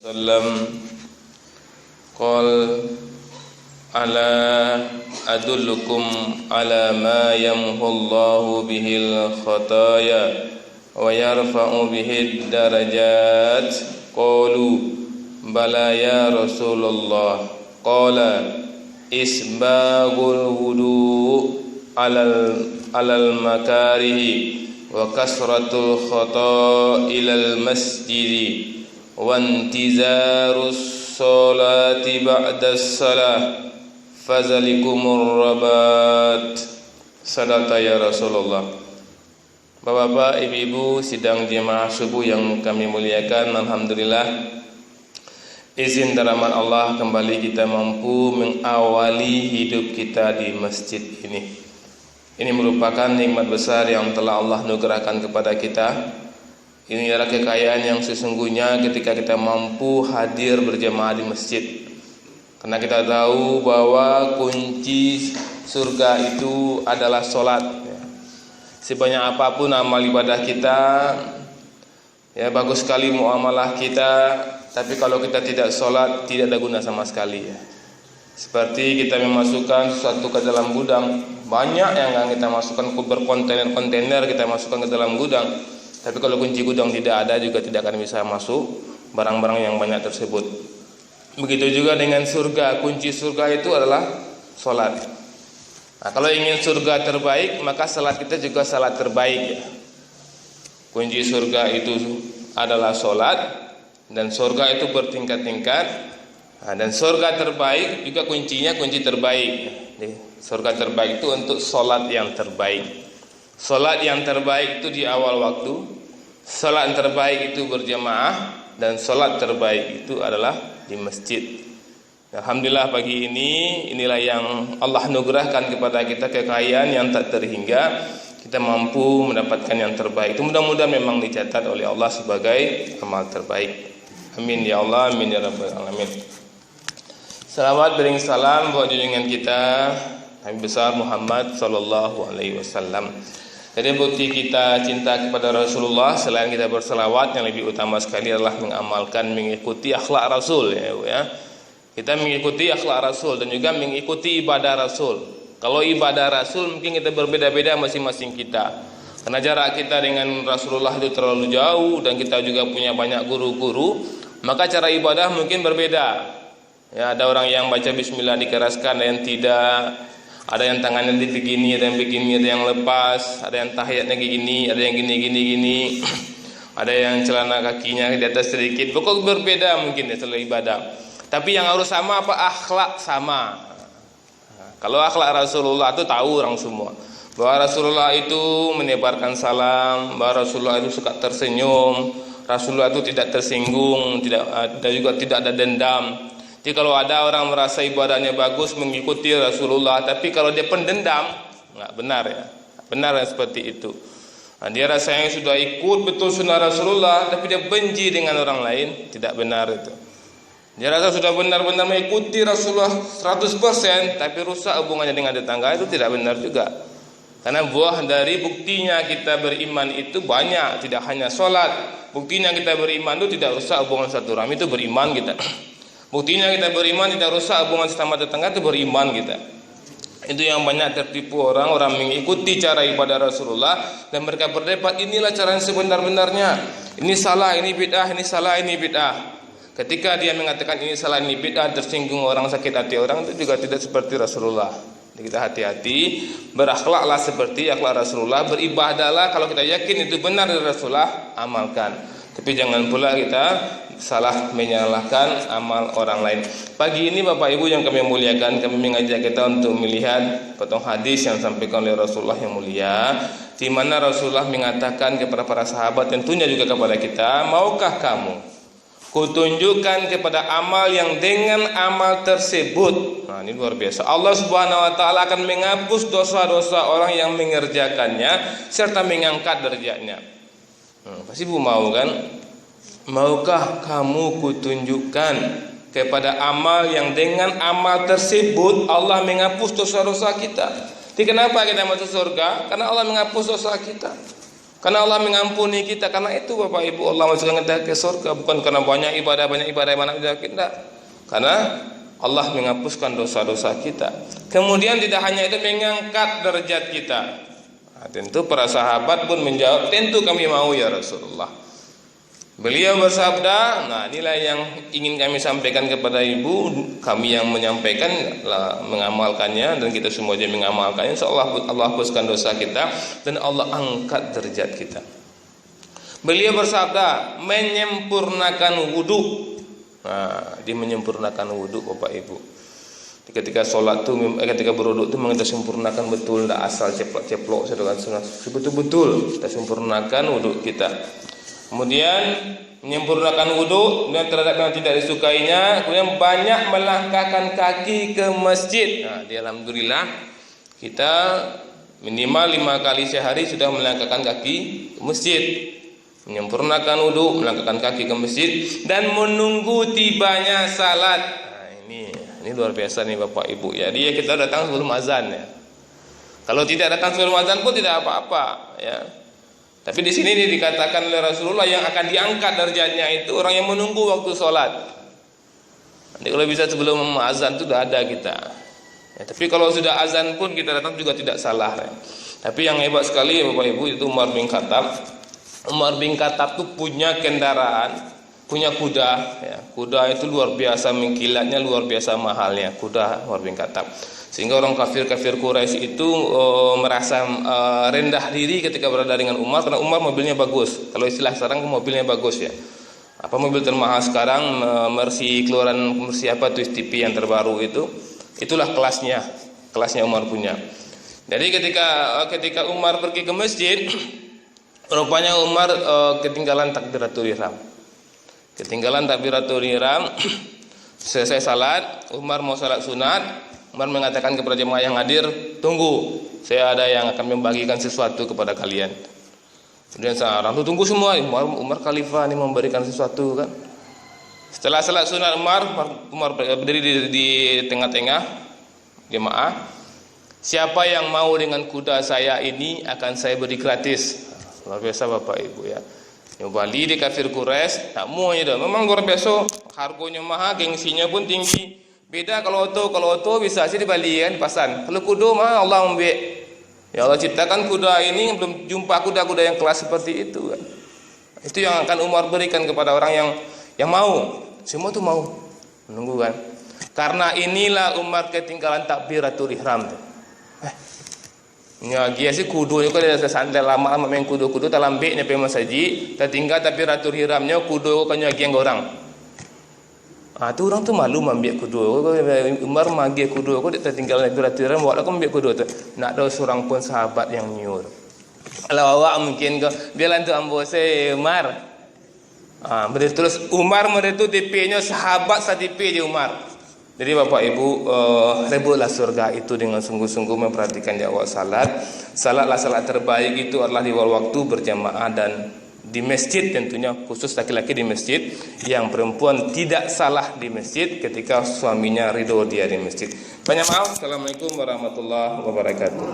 sallam qal ala adullukum ala ma yamhullahu bihil khataya wa yarfa'u bihid darajat qalu bala ya Rasulullah qala isbagul wudu alal makarihi wa kasratul khata ilal masjidi wa intizarus salati ba'das salah fazalikumur rabat sadaqta ya Rasulullah. Bapak-bapak, ibu-ibu sidang jemaah subuh yang kami muliakan, alhamdulillah izin dan rahmat Allah kembali kita mampu mengawali hidup kita di masjid ini. Ini merupakan nikmat besar yang telah Allah anugerahkan kepada kita. Ini adalah kekayaan yang sesungguhnya ketika kita mampu hadir berjamaah di masjid. Karena kita tahu bahwa kunci surga itu adalah sholat. Sebanyak apapun amal ibadah kita, ya bagus sekali muamalah kita, tapi kalau kita tidak sholat tidak ada guna sama sekali. Seperti kita memasukkan sesuatu ke dalam gudang, banyak yang akan kita masukkan ke berkontainer-kontainer kita masukkan ke dalam gudang. Tapi kalau kunci gudang tidak ada juga tidak akan bisa masuk barang-barang yang banyak tersebut. Begitu juga dengan surga, kunci surga itu adalah salat. Nah, kalau ingin surga terbaik, maka salat kita juga salat terbaik. Kunci surga itu adalah salat dan surga itu bertingkat-tingkat. Nah, dan surga terbaik juga kuncinya kunci terbaik. Jadi, surga terbaik itu untuk salat yang terbaik. Salat yang terbaik itu di awal waktu, salat yang terbaik itu berjamaah, dan salat terbaik itu adalah di masjid. Alhamdulillah pagi ini inilah yang Allah anugerahkan kepada kita, kekayaan yang tak terhingga. Kita mampu mendapatkan yang terbaik. Itu mudah-mudahan memang dicatat oleh Allah sebagai amal terbaik. Amin ya Allah, amin ya rabbal alamin. Salawat bering salam buat junjungan kita Nabi besar Muhammad sallallahu alaihi wasallam. Jadi bukti kita cinta kepada Rasulullah selain kita berselawat, yang lebih utama sekali adalah mengamalkan, mengikuti akhlak Rasul ya. Kita mengikuti akhlak Rasul dan juga mengikuti ibadah Rasul. Kalau ibadah Rasul mungkin kita berbeda-beda masing-masing kita. Karena jarak kita dengan Rasulullah itu terlalu jauh dan kita juga punya banyak guru-guru, maka cara ibadah mungkin berbeda. Ya, ada orang yang baca bismillah dikeraskan, ada yang tidak. Ada yang tangannya begini, ada yang begini, ada yang lepas, ada yang tahiyatnya gini, ada yang gini. Ada yang celana kakinya di atas sedikit. Pokoknya berbeda mungkin ya setelah ibadah. Tapi yang harus sama apa? Akhlak sama. Kalau akhlak Rasulullah itu tahu orang semua. Bahwa Rasulullah itu menebarkan salam, bahwa Rasulullah itu suka tersenyum, Rasulullah itu tidak tersinggung, dan juga tidak ada dendam. Jadi kalau ada orang merasa ibadahnya bagus mengikuti Rasulullah, tapi kalau dia pendendam, nggak benar ya. Benar yang seperti itu. Nah, dia rasanya sudah ikut betul sunnah Rasulullah, tapi dia benci dengan orang lain, tidak benar itu. Dia rasa sudah benar-benar mengikuti Rasulullah 100%, tapi rusak hubungannya dengan tetangga, itu tidak benar juga. Karena buah dari buktinya kita beriman itu banyak, tidak hanya sholat. Buktinya kita beriman itu tidak rusak hubungan satu rahmi, itu beriman kita. Buktinya kita beriman tidak rusak hubungan sesama tetangga, itu beriman kita. Itu yang banyak tertipu orang mengikuti cara ibadah Rasulullah dan mereka berdebat, inilah cara yang sebenar-benarnya. Ini salah, ini bid'ah, ini salah, ini bid'ah. Ketika dia mengatakan ini salah, ini bid'ah, tersinggung orang, sakit hati orang, itu juga tidak seperti Rasulullah. Jadi kita hati-hati, berakhlaklah seperti akhlak Rasulullah, beribadahlah kalau kita yakin itu benar dari Rasulullah, amalkan. Tapi jangan pula kita salah menyalahkan amal orang lain. Pagi ini Bapak Ibu yang kami muliakan, kami mengajak kita untuk melihat potong hadis yang disampaikan oleh Rasulullah yang mulia, di mana Rasulullah mengatakan kepada para sahabat, tentunya juga kepada kita, maukah kamu kutunjukkan kepada amal yang dengan amal tersebut, nah ini luar biasa, Allah Subhanahu wa taala akan menghapus dosa-dosa orang yang mengerjakannya serta mengangkat derajatnya. Pasti Ibu mau kan? Maukah kamu kutunjukkan kepada amal yang dengan amal tersebut Allah menghapus dosa-dosa kita? Jadi kenapa kita masuk surga? Karena Allah menghapus dosa kita. Karena Allah mengampuni kita, karena itu Bapak Ibu Allah masukkan kita ke surga, bukan karena banyak ibadah yang kita. Karena Allah menghapuskan dosa-dosa kita. Kemudian tidak hanya itu, mengangkat derajat kita. Nah, tentu para sahabat pun menjawab, tentu kami mau ya Rasulullah. Beliau bersabda, nah inilah yang ingin kami sampaikan kepada ibu, kami yang menyampaikan mengamalkannya, dan kita semua yang mengamalkannya, insyaallah Allah hapuskan dosa kita dan Allah angkat derajat kita. Beliau bersabda, menyempurnakan wudu. Nah, dia menyempurnakan wudu Bapak Ibu. Ketika sholat tuh, ketika berwudu itu kita sempurnakan betul, tidak asal ceplok-ceplok, betul-betul kita sempurnakan wudu kita. Kemudian menyempurnakan wudu dan terhadap yang tidak disukainya, kemudian banyak melangkahkan kaki ke masjid. Nah, alhamdulillah kita minimal 5 kali sehari sudah melangkahkan kaki ke masjid. Menyempurnakan wudu, melangkahkan kaki ke masjid, dan menunggu tibanya salat. Nah, ini luar biasa nih Bapak Ibu. Jadi kita datang sebelum azan ya. Kalau tidak datang sebelum azan pun tidak apa-apa ya. Tapi di sini dikatakan oleh Rasulullah yang akan diangkat derajatnya itu orang yang menunggu waktu sholat. Nanti kalau bisa sebelum azan itu sudah ada kita. Ya, tapi kalau sudah azan pun kita datang juga tidak salah. Ya. Tapi yang hebat sekali Bapak Ibu itu Umar bin Khattab. Umar bin Khattab itu punya kendaraan, punya kuda. Ya. Kuda itu luar biasa mengkilatnya, luar biasa mahalnya kuda Umar bin Khattab. Sehingga orang kafir-kafir Quraisy itu merasa rendah diri ketika berada dengan Umar, karena Umar mobilnya bagus. Kalau istilah sekarang mobilnya bagus ya. Apa mobil termahal sekarang, Mercy, keluaran Mercy apa tuh TP yang terbaru itu, itulah kelasnya Umar punya. Jadi ketika Umar pergi ke masjid, rupanya Umar ketinggalan takbiratul ihram. Selesai salat, Umar mau salat sunat. Umar mengatakan kepada jemaah yang hadir, tunggu, saya ada yang akan membagikan sesuatu kepada kalian. Kemudian orang itu tunggu semua. Umar khalifah ini memberikan sesuatu kan. Setelah salat sunat Umar berdiri di tengah-tengah jemaah. Siapa yang mau dengan kuda saya ini akan saya beri gratis. Luar biasa Bapak Ibu ya. Yang Bali di kafir Quraisy tak mau ya. Memang luar biasa, harganya mahal, gengsinya pun tinggi. Beda kalau auto bisa sih di Bali kan pasan. Kalau kuda mah Allah ambil. Ya Allah ciptakan kuda ini, belum jumpa kuda-kuda yang kelas seperti itu kan. Itu yang akan Umar berikan kepada orang yang mau. Semua tuh mau menunggu kan. Karena inilah Umar ketinggalan takbiratul ihram. Nyagia sih kudu ni kalau ada santai lama main kudu talambik nyampe masaji, tertinggal takbiratul ihramnya kudu kan nyagi yang orang. Tu orang tu malu ambil kudu. Umar magi kudu aku tertinggal takbiratul ihram, buat aku ambil kudu tu. Nak ada seorang pun sahabat yang nyur. Kalau awak mungkin ke biarlah tu ambo saya Umar. Terus Umar meretu TP-nya sahabat sa-TP je Umar. Jadi Bapak Ibu, rebutlah surga itu dengan sungguh-sungguh memperhatikan jawab salat. Salatlah salat terbaik itu adalah di waktu berjamaah dan di masjid, tentunya khusus laki-laki di masjid. Yang perempuan tidak salah di masjid ketika suaminya ridho dia di masjid. Banyak maaf. Assalamualaikum warahmatullahi wabarakatuh.